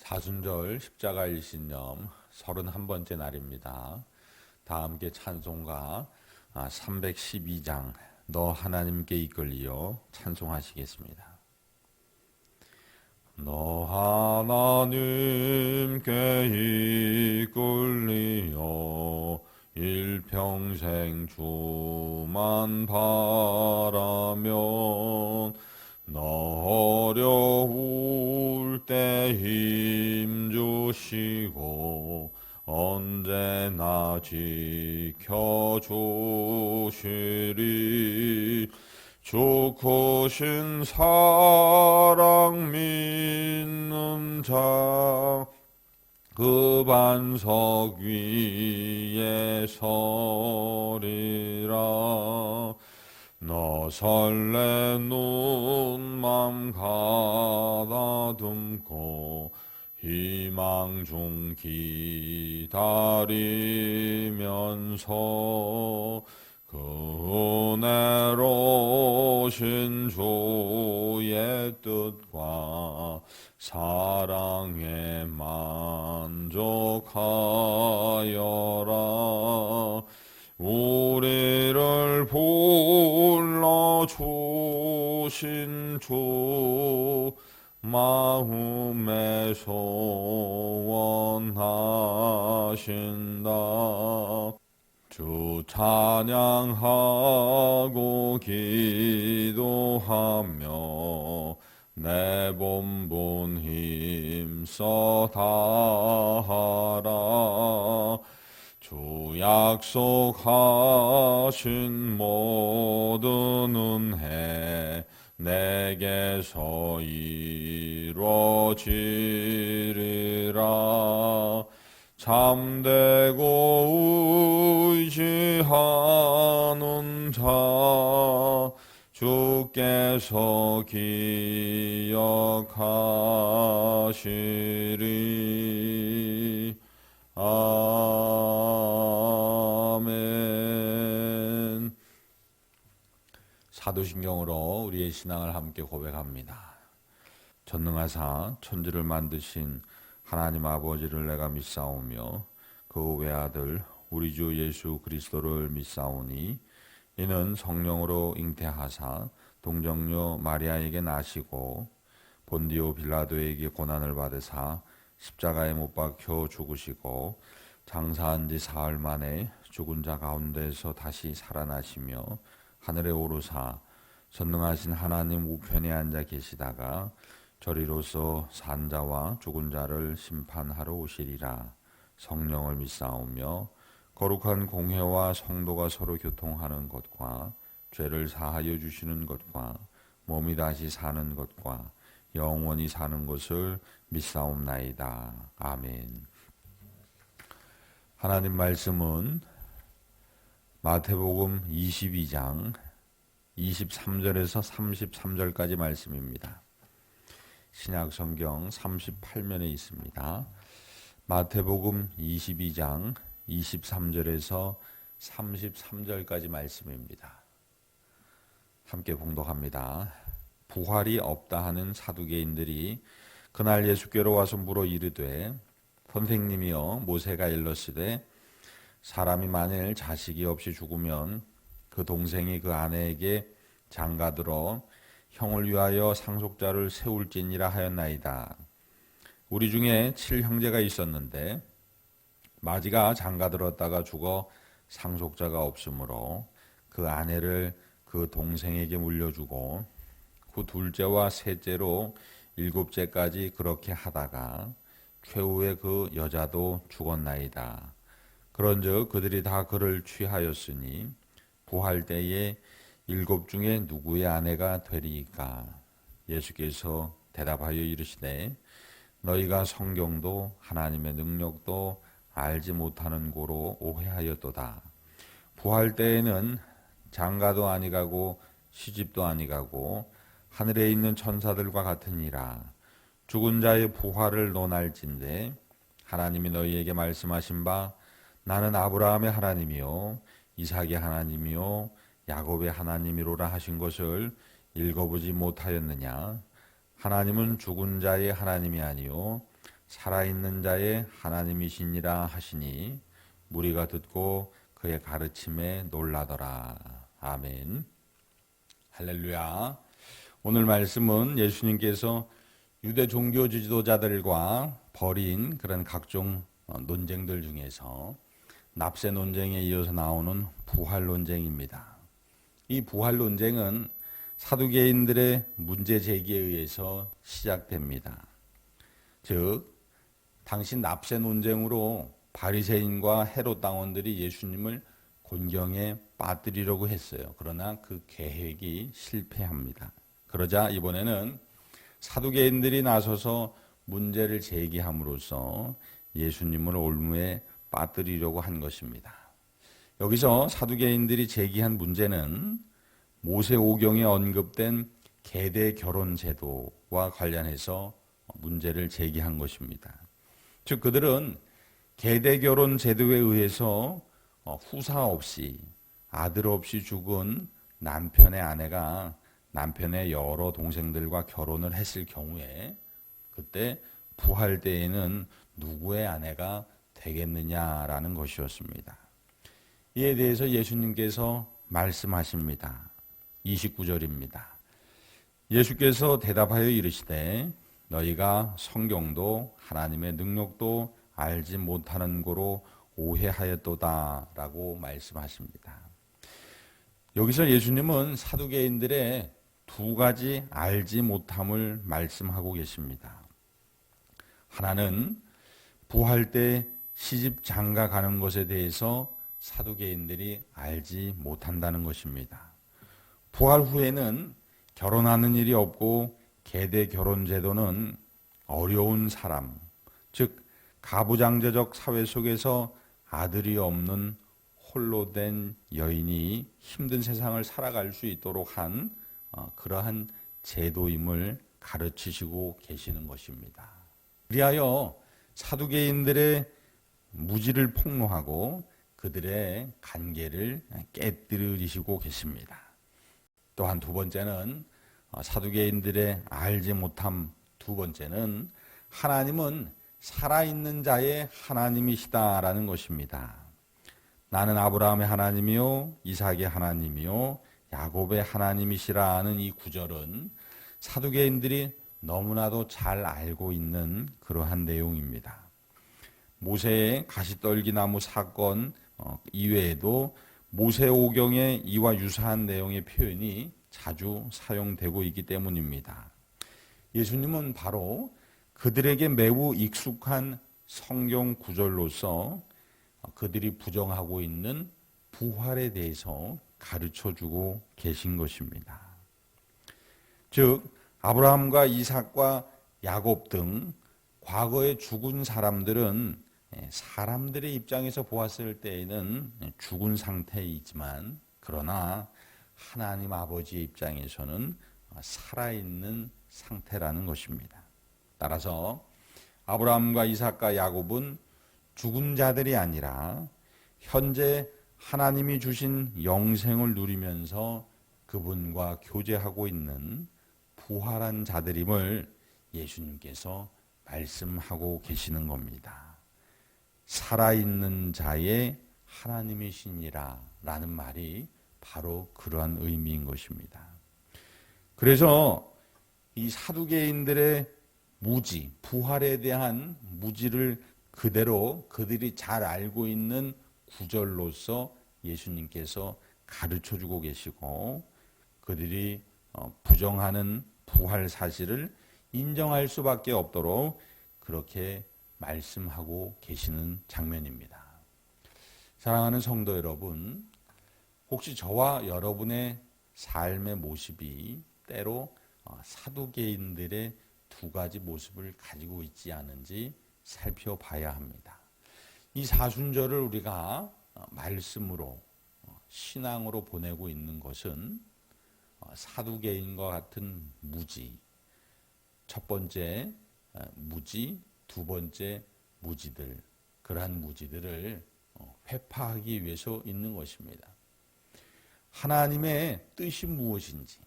사순절 십자가 일신념 31번째 날입니다. 다 함께 찬송가 312장 너 하나님께 이끌리어 찬송하시겠습니다. 너 하나님께 이끌리어 일평생 주만 바라면 너 어려울 때 힘주시고 언제나 지켜주시리. 주 크신 사랑 믿는 자 그 반석 위에 서리라. 너 설레는 맘 가다듬고 희망 중 기다리면서 그 은혜로신 주의 뜻과 사랑에 만족하여라. 우리를 불러주신 주 마음에 소원하신다. 주 찬양하고 기도하며 내 본분 힘써 다하라. 주 약속하신 모든 은혜 내게서 이루어지리라. 참되고 의지하는 자 주께서 기억하시리. 아멘. 사도신경으로 우리의 신앙을 함께 고백합니다. 전능하사 천지를 만드신 하나님 아버지를 내가 믿사오며 그 외아들 우리 주 예수 그리스도를 믿사오니 이는 성령으로 잉태하사 동정녀 마리아에게 나시고 본디오 빌라도에게 고난을 받으사 십자가에 못 박혀 죽으시고 장사한 지 사흘 만에 죽은 자 가운데서 다시 살아나시며 하늘에 오르사 전능하신 하나님 우편에 앉아 계시다가 저리로서 산 자와 죽은 자를 심판하러 오시리라. 성령을 믿사오며 거룩한 공회와 성도가 서로 교통하는 것과 죄를 사하여 주시는 것과 몸이 다시 사는 것과 영원히 사는 것을 믿사옵나이다. 아멘. 하나님 말씀은 마태복음 22장 23절에서 33절까지 말씀입니다. 신약성경 38면에 있습니다. 마태복음 22장 23절에서 33절까지 말씀입니다. 함께 봉독합니다. 부활이 없다 하는 사두개인들이 그날 예수께로 와서 물어 이르되 선생님이여 모세가 일렀으되 사람이 만일 자식이 없이 죽으면 그 동생이 그 아내에게 장가들어 형을 위하여 상속자를 세울지니라 하였나이다. 우리 중에 7형제가 있었는데 마지가 장가들었다가 죽어 상속자가 없으므로 그 아내를 그 동생에게 물려주고 그 둘째와 셋째로 7째까지 그렇게 하다가 최후에 그 여자도 죽었나이다. 그런즉 그들이 다 그를 취하였으니 부활 때에 7 중에 누구의 아내가 되리이까? 예수께서 대답하여 이르시되 너희가 성경도 하나님의 능력도 알지 못하는 고로 오해하였도다. 부활 때에는 장가도 아니가고 시집도 아니가고 하늘에 있는 천사들과 같으니라. 죽은 자의 부활을 논할진대 하나님이 너희에게 말씀하신 바 나는 아브라함의 하나님이요 이삭의 하나님이요 야곱의 하나님이로라 하신 것을 읽어보지 못하였느냐? 하나님은 죽은 자의 하나님이 아니요 살아있는 자의 하나님이시니라 하시니 무리가 듣고 그의 가르침에 놀라더라. 아멘. 할렐루야. 오늘 말씀은 예수님께서 유대 종교 지도자들과 벌인 그런 각종 논쟁들 중에서 납세 논쟁에 이어서 나오는 부활 논쟁입니다. 이 부활 논쟁은 사두개인들의 문제 제기에 의해서 시작됩니다. 즉, 당시 납세 논쟁으로 바리새인과 헤롯 당원들이 예수님을 곤경에 빠뜨리려고 했어요. 그러나 그 계획이 실패합니다. 그러자 이번에는 사두개인들이 나서서 문제를 제기함으로써 예수님을 올무에 빠뜨리려고 한 것입니다. 여기서 사두개인들이 제기한 문제는 모세오경에 언급된 계대 결혼 제도와 관련해서 문제를 제기한 것입니다. 즉 그들은 계대 결혼 제도에 의해서 후사 없이 아들 없이 죽은 남편의 아내가 남편의 여러 동생들과 결혼을 했을 경우에 그때 부활 때에는 누구의 아내가 되겠느냐라는 것이었습니다. 이에 대해서 예수님께서 말씀하십니다. 29절입니다. 예수께서 대답하여 이르시되 너희가 성경도 하나님의 능력도 알지 못하는 고로 오해하였도다 라고 말씀하십니다. 여기서 예수님은 사두개인들의 두 가지 알지 못함을 말씀하고 계십니다. 하나는 부활 때 시집 장가 가는 것에 대해서 사두개인들이 알지 못한다는 것입니다. 부활 후에는 결혼하는 일이 없고 계대 결혼 제도는 어려운 사람, 즉 가부장제적 사회 속에서 아들이 없는 홀로 된 여인이 힘든 세상을 살아갈 수 있도록 한 그러한 제도임을 가르치시고 계시는 것입니다. 그리하여 사두개인들의 무지를 폭로하고 그들의 관계를 깨뜨리시고 계십니다. 또한 두 번째는 사두개인들의 알지 못함 두 번째는 하나님은 살아있는 자의 하나님이시다라는 것입니다. 나는 아브라함의 하나님이요 이삭의 하나님이요 야곱의 하나님이시라는 이 구절은 사두개인들이 너무나도 잘 알고 있는 그러한 내용입니다. 모세의 가시떨기나무 사건 이외에도 모세오경의 이와 유사한 내용의 표현이 자주 사용되고 있기 때문입니다. 예수님은 바로 그들에게 매우 익숙한 성경 구절로서 그들이 부정하고 있는 부활에 대해서 가르쳐주고 계신 것입니다. 즉 아브라함과 이삭과 야곱 등 과거에 죽은 사람들은 사람들의 입장에서 보았을 때에는 죽은 상태이지만 그러나 하나님 아버지의 입장에서는 살아있는 상태라는 것입니다. 따라서 아브라함과 이삭과 야곱은 죽은 자들이 아니라 현재 하나님이 주신 영생을 누리면서 그분과 교제하고 있는 부활한 자들임을 예수님께서 말씀하고 계시는 겁니다. 살아있는 자의 하나님이시니라 라는 말이 바로 그러한 의미인 것입니다. 그래서 이 사두개인들의 무지, 부활에 대한 무지를 그대로 그들이 잘 알고 있는 구절로서 예수님께서 가르쳐주고 계시고 그들이 부정하는 부활 사실을 인정할 수밖에 없도록 그렇게 말씀하고 계시는 장면입니다. 사랑하는 성도 여러분, 혹시 저와 여러분의 삶의 모습이 때로 사두개인들의 두 가지 모습을 가지고 있지 않은지 살펴봐야 합니다. 이 사순절을 우리가 말씀으로 신앙으로 보내고 있는 것은 사두개인과 같은 무지, 첫 번째 무지, 두 번째 무지들, 그러한 무지들을 회파하기 위해서 있는 것입니다. 하나님의 뜻이 무엇인지,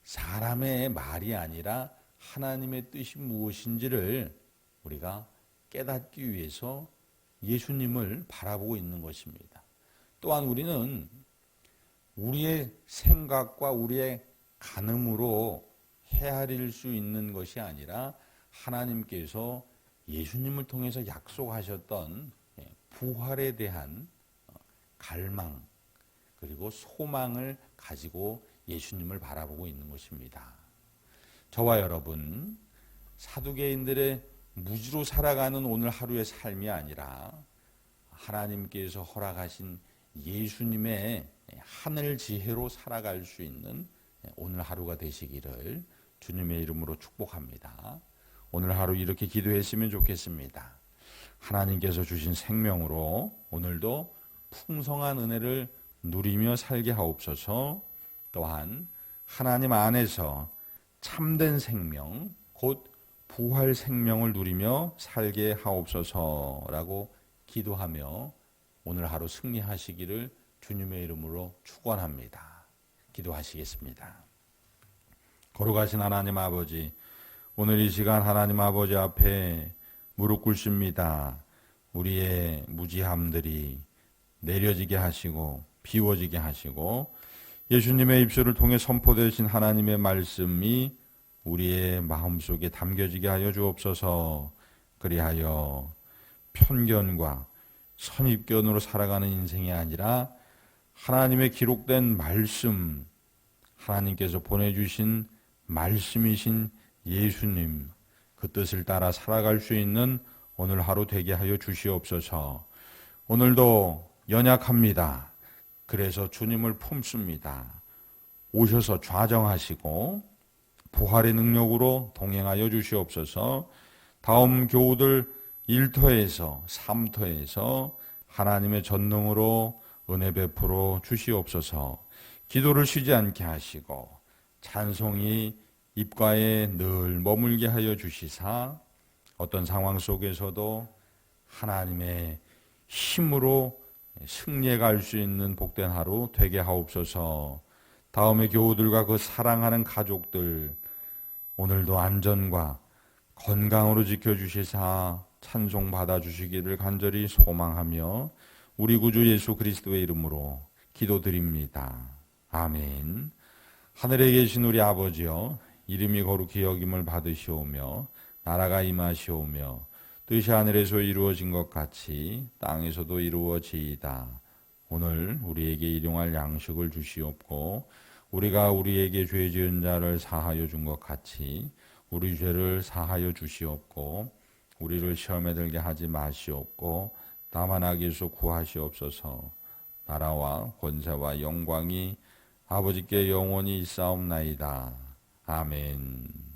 사람의 말이 아니라 하나님의 뜻이 무엇인지를 우리가 깨닫기 위해서 예수님을 바라보고 있는 것입니다. 또한 우리는 우리의 생각과 우리의 간음으로 헤아릴 수 있는 것이 아니라 하나님께서 예수님을 통해서 약속하셨던 부활에 대한 갈망 그리고 소망을 가지고 예수님을 바라보고 있는 것입니다. 저와 여러분, 사두개인들의 무지로 살아가는 오늘 하루의 삶이 아니라 하나님께서 허락하신 예수님의 하늘 지혜로 살아갈 수 있는 오늘 하루가 되시기를 주님의 이름으로 축복합니다. 오늘 하루 이렇게 기도했으면 좋겠습니다. 하나님께서 주신 생명으로 오늘도 풍성한 은혜를 누리며 살게 하옵소서. 또한 하나님 안에서 참된 생명, 곧 부활 생명을 누리며 살게 하옵소서라고 기도하며 오늘 하루 승리하시기를 주님의 이름으로 축원합니다. 기도하시겠습니다. 거룩하신 하나님 아버지, 오늘 이 시간 하나님 아버지 앞에 무릎 꿇습니다. 우리의 무지함들이 내려지게 하시고 비워지게 하시고 예수님의 입술을 통해 선포되신 하나님의 말씀이 우리의 마음속에 담겨지게 하여 주옵소서. 그리하여 편견과 선입견으로 살아가는 인생이 아니라 하나님의 기록된 말씀, 하나님께서 보내주신 말씀이신 예수님, 그 뜻을 따라 살아갈 수 있는 오늘 하루 되게 하여 주시옵소서. 오늘도 연약합니다. 그래서 주님을 품습니다. 오셔서 좌정하시고 부활의 능력으로 동행하여 주시옵소서. 다음 교우들 1터에서 3터에서 하나님의 전능으로 은혜 베풀어 주시옵소서. 기도를 쉬지 않게 하시고 찬송이 입가에 늘 머물게 하여 주시사 어떤 상황 속에서도 하나님의 힘으로 승리해 갈 수 있는 복된 하루 되게 하옵소서. 다음의 교우들과 그 사랑하는 가족들 오늘도 안전과 건강으로 지켜주시사 찬송 받아주시기를 간절히 소망하며 우리 구주 예수 그리스도의 이름으로 기도드립니다. 아멘. 하늘에 계신 우리 아버지여, 이름이 거룩히 여김을 받으시오며 나라가 임하시오며 뜻이 하늘에서 이루어진 것 같이 땅에서도 이루어지이다. 오늘 우리에게 일용할 양식을 주시옵고 우리가 우리에게 죄 지은 자를 사하여 준 것 같이 우리 죄를 사하여 주시옵고 우리를 시험에 들게 하지 마시옵고 다만 악에서 구하시옵소서. 나라와 권세와 영광이 아버지께 영원히 있사옵나이다. 아멘.